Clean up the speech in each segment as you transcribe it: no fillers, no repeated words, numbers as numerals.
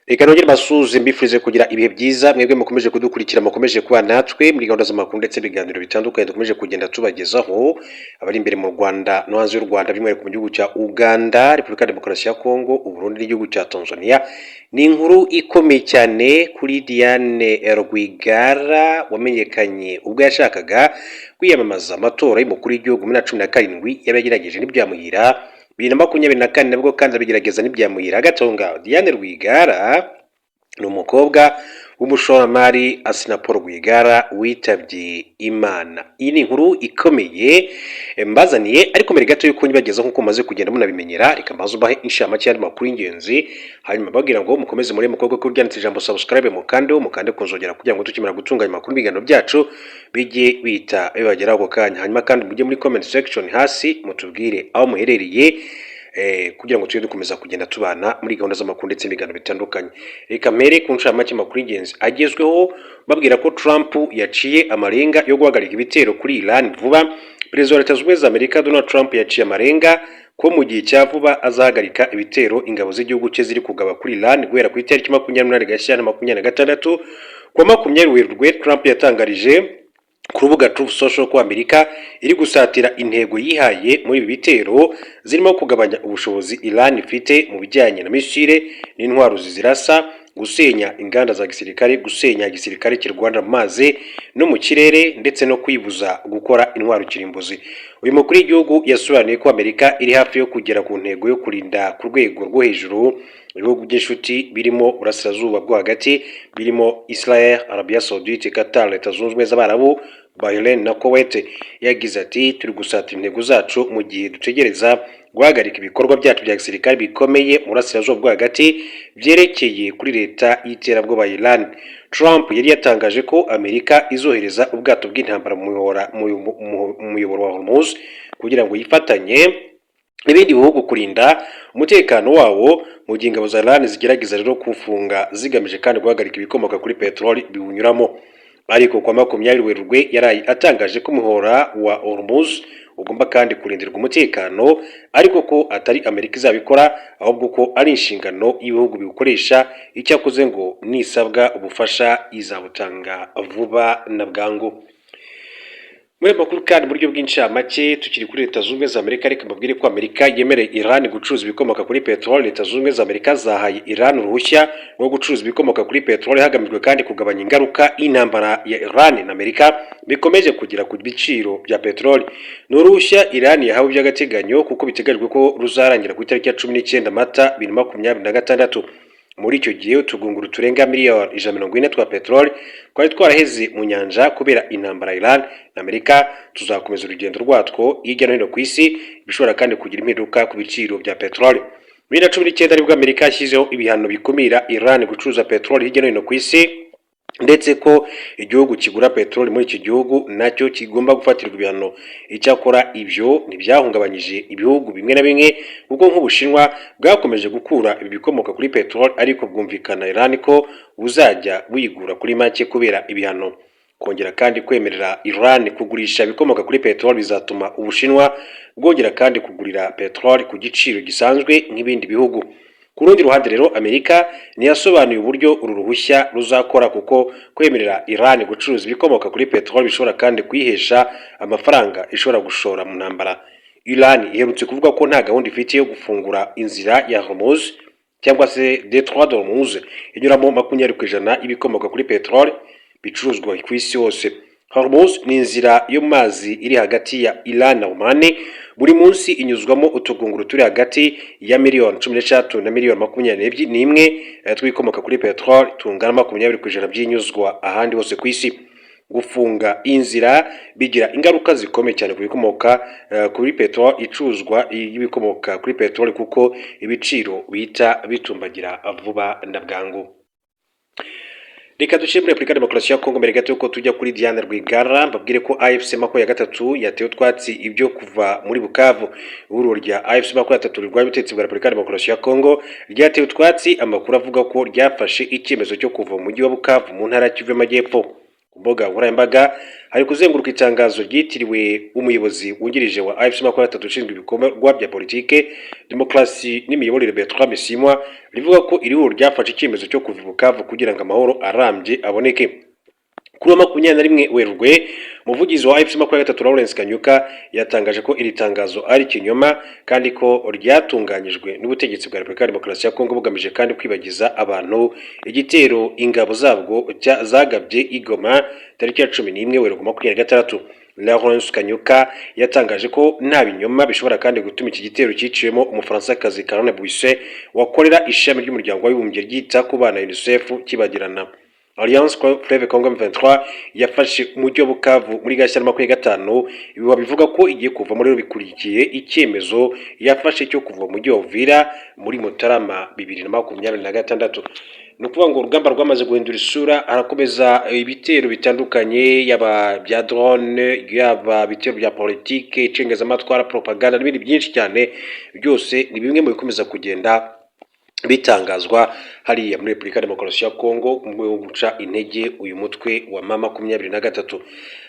Reka nongere basuze mbifurize kugira ibihe byiza mwebwe mukomeje kudukurikira mukomeje kuba natwe muri gahunda z'amakuru ndetse ibiganiro bitandukanye dukomeje kugenda tubagezaho abari imbere mu Rwanda no hanze y'u Rwanda by'umwihariko mu gihugu cya Uganda, Repubulika ya Demokarasi ya Kongo, Uburundi n'igihugu cya Tanzania. Ni inkuru ikomeye cyane kuri Diane Rwigara wamenyekanye ubwo yashakaga kwiyamamaza amatora y'umukuru w'igihugu muri 2017 yabagerageje n'ibyamuhira 2024 nabwo kandi abigerageza n'ibyamuhira. Agatonga Diane Rwigara ni umukobwa w'umushoramari Assinapol Rwigara witabye Imana. Iyi ni inkuru ikomeye mbazaniye ariko mbere gato yuko nyibageza nkuko maze kugenda munabimenyera, reka mbazo bahe inshamake y'andi makuru y'ingenzi hanyuma babwira ngo mukomeze muri mukobwa ko ryanditse ijambo subscribe mukande kuzogera kugira ngo tukimara gutunganya amakuru ibiganiro byacu bijye bita bibageraho ako kanya. Hanyuma kandi mujye muri comment section hasi mutubwire aho muherereye kugira ngo tujye dukomeza kugenda tubana muri gahunda z'amakuru ndetse n'ibiganiro bitandukanye. Reka mpere ku nshamake makuru y'ingenzi agezweho babwira ko Trump yaciye amarenga yo guhagarika ibitero kuri Iran vuba. Perezida wa Leta Zunze Ubumwe za Amerika Donald Trump yaciye amarenga ko mu gihe cya vuba azahagarika ibitero ingabo z'igihugu cye ziri kugaba kuri Iran guhera ku itariki 28 Gashyantare 2026. Ku 20 Werurwe Trump yatangarije ku rubuga Truth Social ko Amerika iri gusatira intego yihaye muri ibi bitero zirimo kugabanya ubushobozi Iran ifite mu bijyanye na misile n'intwaro zizirasa, gusenya inganda za gisirikare, gusenya igisirikare cy'u Rwanda mu mazi no mu kirere ndetse no kwibuza gukora intwaro kirimbuzi. Uyu mukuru w'igihugu yasobanuye ko Amerika iri hafi yo kugera ku ntego yo kurinda ku rwego rwo hejuru ibihugu by'inshuti birimo Burasirazuba bwo hagati birimo Israel, Arabia Saudite, Qatar, Leta Zunze Ubumwe z'Abarabu, Bahrain na Kuwait. Yagize ati turi gusatira intego zacu mu gihe dutegereza guhagarika ibikorwa byacu bya gisirikare bikomeye mu Burasirazuba bwo hagati byerekeye kuri leta y'iterabwoba ya Iran. Trump yari yatangaje ko Amerika izohereza ubwato bw'intambara mu muyoboro wa Hormuz kugira ngo yifatanye n'ibindi bihugu kurinda umutekano wawo mu gihe ingabo za Iran zigerageza rero kufunga zigamije kandi guhagarika ibikomoka kuri peteroli biwunyuramo. Ariko kwa 20 Werurwe yaraye atangaje ko umuhora wa Hormuz ugomba kandi kurindirwa umutekano, ariko ko atari Amerika izabikora ahubwo ko ari inshingano y'ibihugu bigukoresha. Icyakoze ngo nisabwa ubufasha izabutanga vuba na bwangu. Muri makuru kandi buryo bw'incamake tukiri kuri Leta Zunze Ubumwe za Amerika, reka mbabwire ko Amerika yemereye Iran gucuruza ibikomoka kuri peteroli. Leta Zunze Ubumwe za Amerika zahaye Iran uruhushya rwo gucuruza ibikomoka kuri peteroli hagamijwe kandi kugabanya ingaruka y'intambara ya Iran na Amerika bikomeje kugira ku biciro bya peteroli. Ni uruhushya Iran yahawe by'agateganyo kuko biteganyijwe ko ruzarangira ku itariki ya 19 Mata 2026. Muri icyo gihe utugunguru turenga miliyoni 140 twa peteroli twari twaraheze mu nyanja kubera intambara Iran na Amerika. Tuzakomeza urugendo rwatwo hirya no hino ku isi, bishobora kandi kugira impinduka ku biciro bya peteroli. Muri 2019 nibwo Amerika yashyizeho ibihano bikumira Iran gucuruza peteroli hirya no hino ku isi, ndetse ko igihugu kigura peteroli muri iki gihugu nacyo kigomba gufatirwa ibihano. Icyakora ibyo ntibyahungabanyije ibihugu bimwe na bimwe kuko nk'Ubushinwa bwakomeje gukura ibi bikomoka kuri peteroli, ariko bwumvikana Iran ko buzajya buyigura kuri make kubera ibihano. Kongera kandi kwemerera Iran kugurisha ibikomoka kuri peteroli bizatuma Ubushinwa bwongera kandi kugurira peteroli ku giciro gisanzwe nk'ibindi bihugu. Ku rundi ruhande rero Amerika ntiyasobanuye uburyo uru ruhushya ruzakora, kuko kwemerera Iran gucuruza ibikomoka kuri peteroli bishobora kandi kuyihesha amafaranga ishobora gushora mu ntambara. Iran iherutse kuvuga ko nta gahunda ifite yo gufungura inzira ya Hormuz cyangwa se Détroit de Hormuz inyuramo 20% y'ibikomoka kuri peteroli bicuruzwa ku isi hose. Hormuz ni inzira yo mazi iri hagati ya Iran na Oman. Buri munsi inyuzwamo utugunguru turi hagati ya miliyoni 13 na miliyoni 21 twikomoka kuri peteroli tungana 20% by'inyuzwa ahandi hose ku isi. Gufunga inzira bigira ingaruka zikomeye cyane ku bikomoka kuri peteroli icuzwa y'ibikomoka kuri peteroli, kuko ibiciro bita bitumbagira vuba na bwangu. Reka dushimire muri Repubulika ya Demokarasi ya Kongo mbere gato yuko tujya kuri Diane Rwigara mbabwire ko AFC 23 yatewe utwatsi ibyo kuva muri Bukavu. Ihuriro rya AFC 23 rwa bitetsi bwa Repubulika ya Demokarasi ya Kongo ryatewe utwatsi amakuru avuga ko ryafashe icyemezo cyo kuva mu mujyi wa Bukavu mu ntara ya Kivu y'Amajyepfo. mbuga nkoranyambaga hari kuzenguruka itangazo ryitiriwe umuyobozi wungirije wa AFC/M23 ushinzwe ibikorwa bya politike, demokarasi n'imiyoborere Bertrand Bisimwa rivuga ko iri huriro ryafashe icyemezo cyo kuva i Bukavu kugira ngo amahoro arambye aboneke. Kuri 21 Werurwe, umuvugizi wa AFC/M23 Lawrence Kanyuka yatangaje ko iri tangazo ari kinyoma kandi ko ryatunganyijwe n'ubutegetsi bwa Repubulika ya Demokarasi ya Kongo bugamije kandi kwibagiza abantu igitero ingabo zabwo zagabye Igoma tariki ya 11 Werurwe 2026. Lawrence Kanyuka yatangaje ko nta binyoma bishobora kandi gutuma iki gitero cyiciwemo Umufaransa-kazi Caroline Bouisse wakorera ishami ry'umuryango w'abibumbye ryita ku bana UNICEF kibagirana. Alliance Fleuve Congo M23 yafashe umujyi wa Bukavu muri Gashyantare 2025. Ibi bivuga ko igiye kuva muri bikurikiye icyemezo yafashe cyo kuva mu mujyi wa Uvira muri Mutarama 2026. Nukuvuga ngo urugamba rwamaze guhindura isura, harakomeza ibitero bitandukanye yaba bya drone, yaba bitero bya politike, icengezamatwara, propaganda n'ibindi byinshi cyane. Byose ni bimwe mu bikomeza kugenda bitangazwa hariya muri Repubulika ya Demokarasi ya Kongo mu rwego guca intege uyu mutwe wa M23.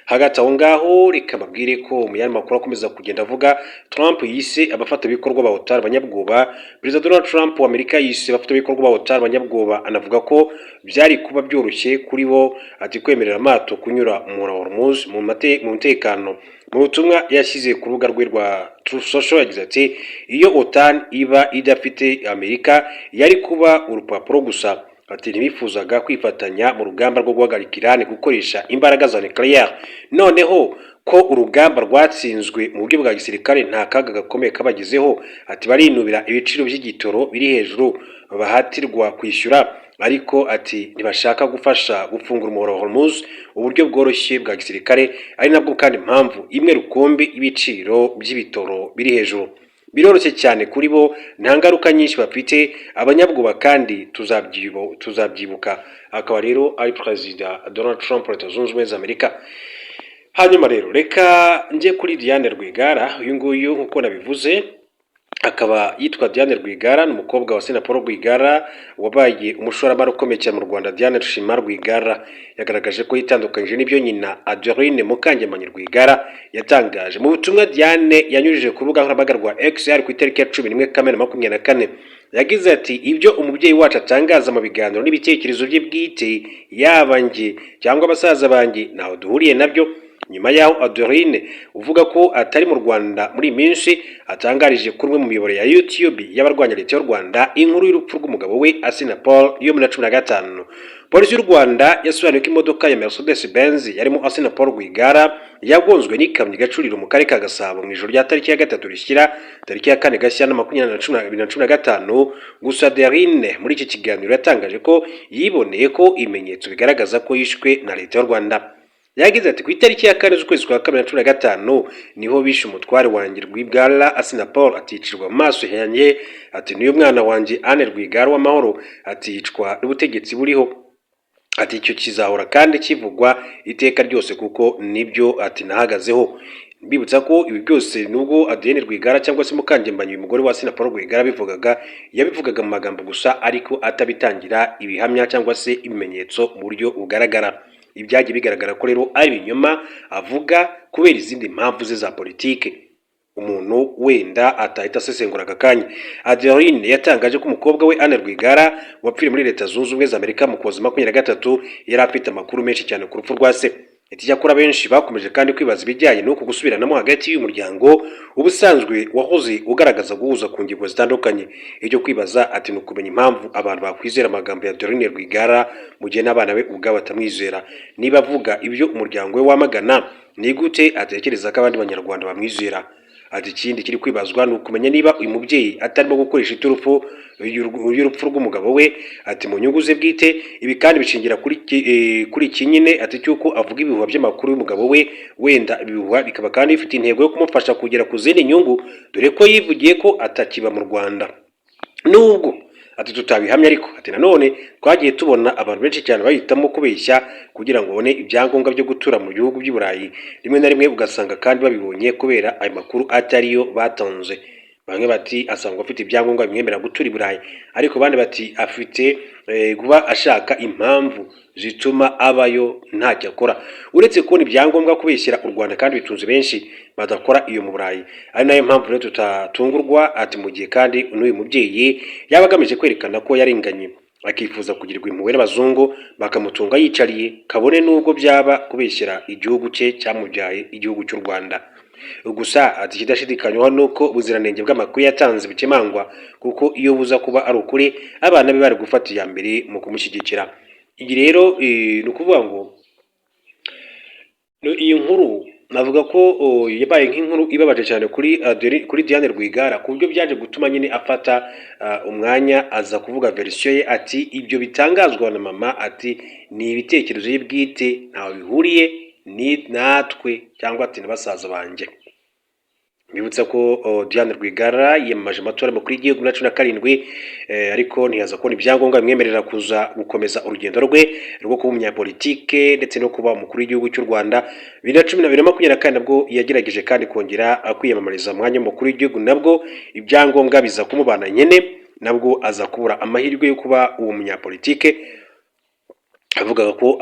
Hagati aho ngaho reka mabwire ko mu yandi makuru akomeza kugenda avuga, Trump yise abafata bikorwa ba OTAN abanyabwoba. President Donald Trump wa Amerika yise abafata bikorwa ba OTAN abanyabwoba, anavuga ko byari kuba byoroshye kuri bo ati kwemerera amato kunyura mu Hormuz mu mutekano. Mu butumwa yashyize ku rubuga rwe rwa Truth Social yagize ati iyo OTAN iba idafite Amerika yari kuba urupapuro gusa. Ati ntibifuzaga kwifatanya mu rugamba rwo guhagarika Iran gukoresha imbaraga za nuclear. Noneho ko urugamba rwatsinzwe mu buryo bwa gisirikare nta kaga gakomeye kabagizeho. Ati barinubira ibiciro by'igitoro biri hejuru bahatirwa kwishyura, ariko ati ntibashaka gufasha gufungura umuhora Hormuz uburyo bworoshye bwa gisirikare, ari nabwo kandi impamvu imwe rukombe ibiciro by'ibitoro biri hejuru. Biroroshye cyane kuri bo, nta ngaruka nyinshi bafite abanyabwoba kandi tuzabyibuka. Akaba rero ari Perezida Donald Trump wa Leta Zunze Ubumwe za Amerika. Hanyuma rero reka njye kuri Diane Rwigara. Uyu nguyu nk'uko nabivuze akaba yitwa Diane Rwigara, ni umukobwa wa Senator Paul Rwigara wabaye umushoramari ukomeye cyane mu Rwanda. Diane Shima Rwigara yagaragaje ko yitandukanyije n'ibyo nyina Adeline Mukangemanyi Rwigara yatangaje. Mu butumwa Diane yanyujije ku rubuga nkoranyambaga rwa X ari ku itariki ya 11 Kamena 2024, yagize ati ibyo umubyeyi wacu atangaza mu biganiro n'ibitekerezo bye bwite, yaba njye cyangwa abasaza banjye ntaho duhuriye nabyo. Nyuma yaho Adeline uvuga ko atari mu Rwanda muri minsi atangarije kuri mu miyoboro ya YouTube y'abarwanya leta y'u Rwanda inkuru y'urupfu rw'umugabo we Assinapol Paul yo muri 2015. Polisi y'u Rwanda yasobanuye ko imodoka ya Mercedes Benz yarimo Assinapol Paul Rwigara yagonzwe n'ikamyo igacurira mu karere ka Gasabo mu ijoro rya tariki ya 3 rishyira tariki ya 4 Gashyantare 2025. Gusa Adeline muri iki kiganiro yatangaje ko yiboneye ko ibimenyetso bigaragaza ko yishwe na leta y'u Rwanda. Yagize ati ku itariki ya 4 z'ukwezi kwa 2025 niho bishe umutware wanjye Rwigara Assinapol aticirwa mu maso yanjye. Ati niyo mwana wanjye Anne Rwigara w'amahoro aticwa n'ubutegetsi buriho. Ati icyo kizahora kandi kivugwa iteka ryose kuko nibyo ati nahagazeho. Mbibutsa ko ibi byose nubwo Adeline Rwigara cyangwa se Mukangemanyi uyu mugore wa Assinapol Rwigara yabivugaga mu magambo gusa, ariko atabitangira ibihamya cyangwa se ibimenyetso mu buryo bugaragara. Ibyagiye bigaragara ko rero ari ibinyoma avuga kubera izindi mpamvu ze za politike umuntu wenda atahita asesengura aka kanya. Adeline yatangaje ko umukobwa we Anne Rwigara wapfiriye muri Leta Zunze Ubumwe za Amerika mu Ukuboza 2023 yari afite amakuru menshi cyane ku rupfu rwa se. Icyakora benshi bakomeje kandi kwibaza ibijyanye no gusubiranamo hagati y'umuryango ubusanzwe wahoze ugaragaza guhuza ku ngingo zitandukanye. Ibyo kwibaza ati no kumenya impamvu abantu bakwizera amagambo ya Adeline Rwigara mu gihe n'abana be ubwabo batamwizera. Niba avuga ibyo umuryango we wamagana, ni gute atekereza ko abandi banyarwanda bamwizera? Ati ikindi kiri kwibazwa ni ukumenya niba uyu mubyeyi atarimo gukoresha iturufu y'urupfu rw'umugabo we ati mu nyungu ze bwite. Ibi kandi bishingira kuri iki nyine ati cyuko avuga ibihuha by'amakuru y'umugabo we, wenda ibihuha bikaba kandi bifite intego yo kumufasha kugera ku zindi nyungu, dore ko yivugiye ko atakiba mu Rwanda. Nubwo ati tutabihamya, ariko ati nanone twagiye tubona abantu benshi cyane bahitamo kubeshya kugira ngo babone ibyangombwa byo gutura mu bihugu by'i Burayi. Rimwe na rimwe ugasanga kandi babibonye kubera ayo makuru atariyo batanze. bamwe bati asanga afite ibyangombwa bimwemerera gutura i Burayi, ariko bandi bati afite kuba ashaka impamvu zituma abayo ntacyo akora uretse kubona ibyangombwa kubeshyira u Rwanda kandi bitunze benshi badakora iyo mu Burayi. Ari nayo mpamvu rero tutatungurwa ati mu gihe kandi n'uyu mubyeyi yaba agamije kwerekana ko yarenganye akifuza kugirirwa impuhwe n'abazungu bakamutunga yicariye, kabone n'ubwo byaba kubeshyira igihugu cye cyamubyaye, igihugu cy'u Rwanda. Gusa ati ikidashidikanywaho nuko ubuziranenge bw'amakuru yatanze bukemangwa, kuko iyo buza kuba ari ukuri abana be bari gufata iya mbere mu kumushyigikira. Iyi rero ni ukuvuga ngo iyi nkuru navuga ko yabaye nk'inkuru ibabaje cyane kuri Diane Rwigara, ku buryo byaje gutuma nyine afata umwanya aza kuvuga verisiyo ye ati ibyo bitangazwa na mama ati ni ibitekerezo ye bwite, ntawe bihuriye ni natwe cyangwa ati na basaza banjye. Mbibutsa ko Diane Rwigara yiyamamaje amatora makuru y'igihugu na 2017 ariko ntiyaza kubona ibyangombwa bimwemerera kuza gukomeza urugendo rwe rwo kuba umunyapolitike ndetse no kuba umukuru w'igihugu cy'u Rwanda. 2022 nabwo yagerageje kandi kongera kwiyamamariza umwanya w'umukuru w'igihugu, nabwo ibyangombwa biza kumubana nyene, nabwo aza kubura amahirwe yo kuba uwo munyapolitike avuga ko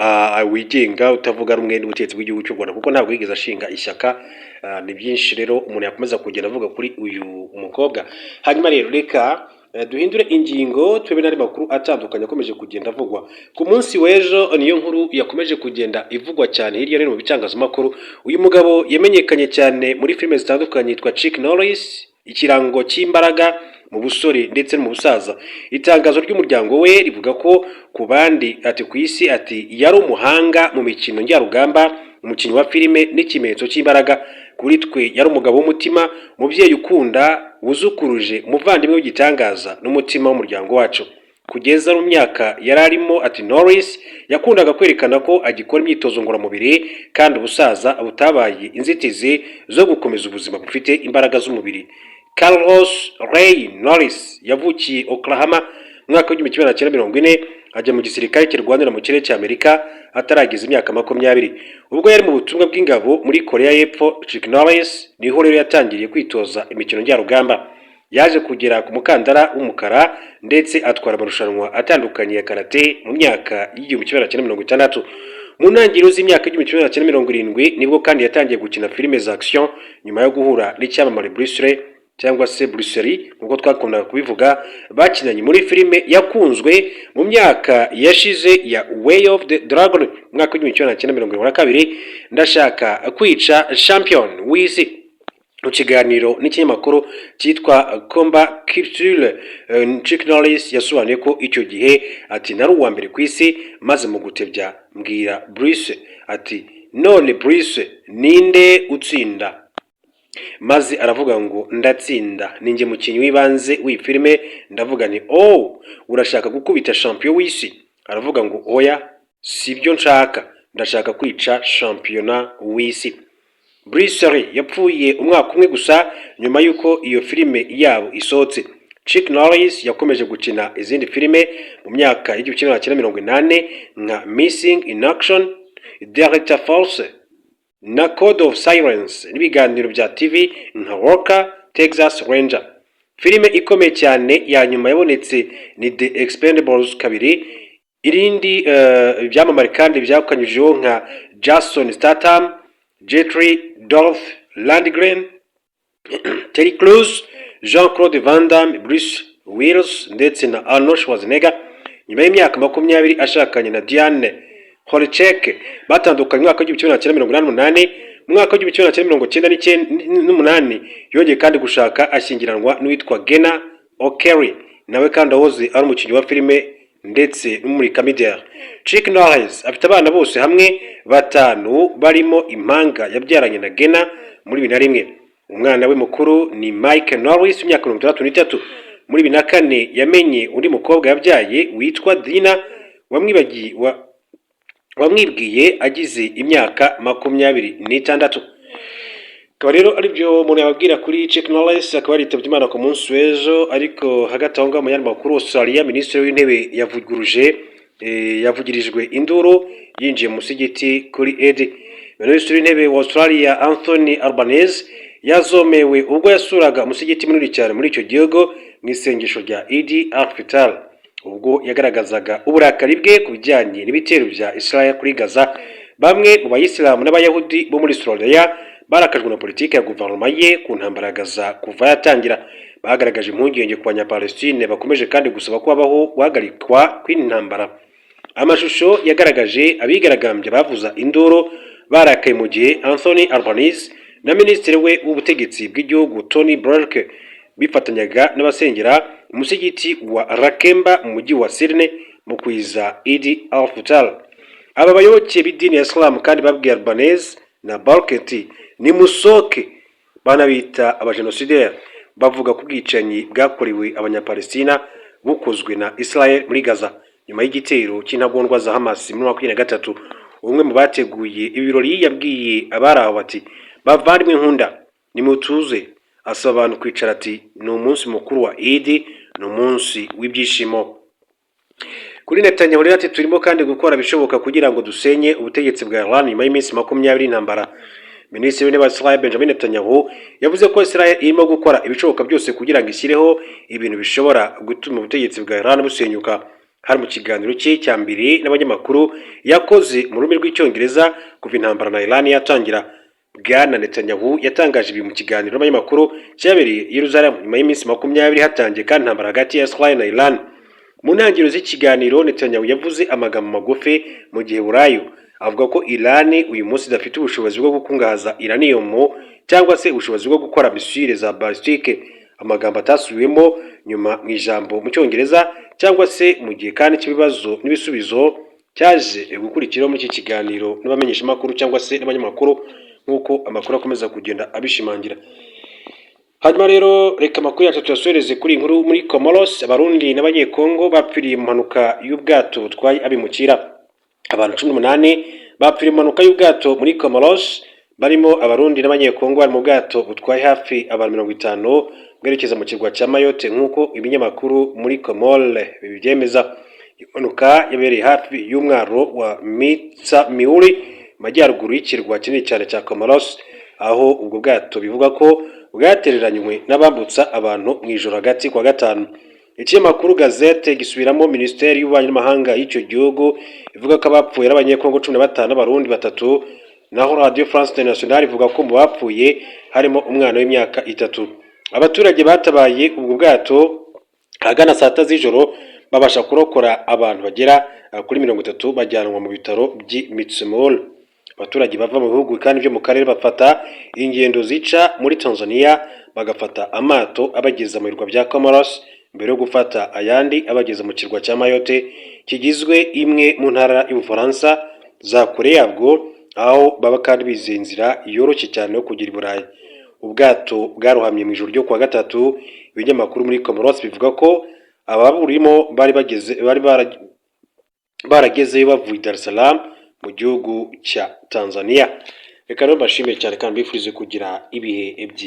wigenga utavuga rumwe n'ubutegetsi bw'igihugu cy'u Rwanda, kuko ntabwo yigeze ashinga ishyaka. Ni byinshi rero umuntu yakomeza kugenda avuga kuri uyu mukobwa. Hanyuma rero reka duhindure ingingo twebe n'ari makuru atandukanye akomeje kugenda avugwa ku munsi w'ejo. Niyo nkuru yakomeje kugenda ivugwa cyane hirya no hino mu bitangazamakuru. Uyu mugabo yamenyekanye cyane muri filime zitandukanye yitwa Chuck Norris, ikirango cy'imbaraga mu busore ndetse no mu busaza. Itangazo ry'umuryango we rivuga ko ku bandi ati ku isi ati yari umuhanga mu mikino njyarugamba, umukinnyi wa filime n'ikimenyetso cy'imbaraga. Kuri twe yari umugabo w'umutima, umubyeyi ukunda, wuzukuruje, umuvandimwe w'igitangaza n'umutima w'umuryango wacu. Kugeza mu myaka yari arimo ati Norris yakundaga kwerekana ko agikora imyitozo ngororamubiri kandi ubusaza butabaye inzitizi zo gukomeza ubuzima bufite imbaraga z'umubiri. Carlos Ray Norris yavukiye Oklahoma mu mwaka w'1940 ajya mu gisirikare kirwanira mu kirere cy'Amerika ataragize imyaka 20. Ubwo yari mu butumwa bw'ingabo muri Korea y'Epfo, Chuck Norris niho rero yatangiriye kwitoza imikino njyarugamba. Yaje kugera ku mukandara w'umukara ndetse atwara amarushanwa atandukanye ya karate mu myaka y'1960. Mu ntangiriro z'imyaka y'1970 nibwo kandi yatangiye gukina filime za action nyuma yo guhura n'icyamamare Bruce Lee cyangwa se Bruce Lee nk'uko twakundaga kubivuga. Bakinanye muri filime yakunzwe mu myaka yashize ya Way of the Dragon mu mwaka w'1972, ndashaka kwica champion w'isi. Mu kiganiro n'ikinyamakuru cyitwa Combat Culture, Chuck Norris yasobanuye ko icyo gihe ati nari uwa mbere ku isi, maze mu gutebya mbwira Bruce ati none Bruce ninde utsinda, maze aravuga ngo ndatsinda, ninjye mukinnyi w'ibanze w'iyi filime. Ndavuga ni urashaka gukubita champion w'isi? Aravuga ngo oya, sibyo nshaka, ndashaka kwica championa w'isi. Bruce Lee yapfuye umwaka umwe gusa nyuma y'uko iyo filime yabo isohotse. Chuck Norris yakomeje gukina izindi filime mu myaka y'1980 nka Missing in Action, Delta Force na Code of Silence, n'ibiganiro bya TV nka Walker Texas Ranger. Filime ikomeye cyane ya nyuma yabonetse ni The Expendables 2. Irindi byamamare kandi byakanyujeho nka Jason Statham, Jet Li, Dolph Lundgren, Terry Crews, Jean-Claude Van Damme, Bruce Willis ndetse na Arnold Schwarzenegger. Nyuma y'imyaka 20 ashakanye na Diane Holchek, batandukanye mwaka w'1988. Mu mwaka w'1998 yongeye kandi gushaka ashyingiranwa n'uwitwa Gena O'Kerry, nawe kandi ahoze ari umukinnyi wa filime ndetse n'umuri comedian. Chuck Norris afite abana bose hamwe 5 barimo impanga yabyaranye na Gena muri 2001. Umwana we mukuru ni Mike Norris w'imyaka 63. Muri 2004 yamenye undi mukobwa yabyaye witwa Dina wamwibwiye agize imyaka 26. Akaba rero ari byo umuntu yababwira kuri Chuck Norris. Akaba yitabye Imana ku munsi w'ejo, ariko hagati aho ngaho mu yandi makuru, Australia minisitiri w'intebe yavugirijwe induru yinjiye mu musigiti kuri Eid. Minisitiri w'intebe wa Australia Anthony Albanese yazomewe ubwo yasuraga umusigiti munini cyane muri icyo gihugu mu isengesho rya Eid al-Fitr, ubwo yagaragazaga uburakari bwe ku bijyanye n'ibitero bya Israel kuri Gaza. Bamwe mu bayisilamu n'abayahudi bo muri Australia barakajwe na politiki ya guverinoma ye ku ntambara ya Gaza kuva yatangira. Bagaragaje impungenge ku banyapalestine, bakomeje kandi gusaba ko habaho guhagarikwa kw'iyi ntambara. Amashusho yagaragaje abigaragambya bavuza induru barakaye mu gihe Anthony Albanese na minisitiri we w'ubutegetsi bw'igihugu Tony Burke bifatanyaga n'abasengera umusigiti wa Rakemba mu mujyi wa Sydney mu kwiza Eid al-Fitr. Aba bayoboke b'idini ya Islam kandi babwiye Albanese na Burke ati nimusoke, banabita abajenosideri, bavuga ku bwicanyi bwakorewe abanyapalestina bukozwe na Israel muri Gaza nyuma y'igitero cy'intagondwa za Hamas muri 2023. Umwe mu bateguye ibirori yabwiye abari aho ati bavandimwe nkunda nimutuze, asaba abantu kwicara ati ni umunsi mukuru wa Eid, ni umunsi w'ibyishimo. Kuri Netanyahu rero ati turimo kandi gukora bishoboka kugira ngo dusenye ubutegetsi bwa Iran nyuma y'iminsi 20 intambara. Minisitiri w'Intebe wa Israel Benjamin Netanyahu yavuze ko Israel irimo gukora ibishoboka byose kugira ngo ishyireho ibintu bishobora gutuma ubutegetsi bwa Iran busenyuka. Hari mu kiganiro cye cya mbere n'abanyamakuru yakoze mu rurimi rw'icyongereza kuva intambara na Iran yatangira, Bwana Netanyahu yatangaje ibi mu kiganiro n'abanyamakuru cyabereye i Yerusalemu nyuma y'iminsi 20 hatangiye kandi intambara hagati ya Israel na Iran. Mu ntangiriro z'ikiganiro Netanyahu yavuze amagambo magufi mu giheburayo avuga ko Iran uyu munsi idafite ubushobozi bwo gukungahaza uranium cyangwa se ubushobozi bwo gukora misile za balistike, amagambo atasubiwemo nyuma mu ijambo mu cyongereza cyangwa se mu gihe kandi cy'ibibazo n'ibisubizo cyaje gukurikiraho muri iki kiganiro n'abamenyesha makuru cyangwa se n'abanyamakuru nk'uko amakuru akomeza kugenda abishimangira. Hanyuma rero reka amakuru yacu tuyasoreze kuri inkuru muri Comoros. Abarundi n'abanyekongo bapfiriye mu mpanuka y'ubwato butwaye abimukira. Abantu 18 bapfiriye mu mpanuka y'ubwato muri Comoros, barimo abarundi n'abanyekongo bari mu bwato butwaye hafi abantu 50 bwerekeza mu kirwa cya Mayotte nk'uko ibinyamakuru muri Comore bibyemeza. Impanuka yabereye hafi y'umwaro wa Miuri majyaruguru y'ikirwa kinini cyane cya Comoros, aho ubwo bwato bivuga ko bwatereranywe n'abambutsa abantu mu ijoro hagati kwa gatanu. Ikinyamakuru Gazette gisubiramo Minisiteri y'Ububanyi n'Amahanga y'icyo gihugu ivuga ko abapfuye ari abanyekongo 15 n'abarundi 3, naho Radio France Internationale ivuga ko mu bapfuye harimo umwana w'imyaka 3. Abaturage batabaye ubwo bwato hagana saa 6 z'ijoro babasha kurokora abantu bagera kuri 30 bajyanwa mu bitaro by'Mitsumul. Abaturage bava mu bihugu kandi byo mu karere bafata ingendo zica muri Tanzania bagafata amato abageza mu birwa bya Comoros mbere yo gufata ayandi abageza mu kirwa cya Mayotte kigizwe imwe mu ntara y'Ubufaransa za kure yabwo, aho baba kandi bizeye inzira yoroshye cyane yo kugira i Burayi. Ubwato bwarohamye mu ijoro ryo kwa gatatu. Ibinyamakuru muri Comoros bivuga ko ababurimo baragezeyo bavuye Dar es Salaam mu gihugu cya Tanzania. Reka rero bashimire cyane kandi bifurize kugira ibihe byiza.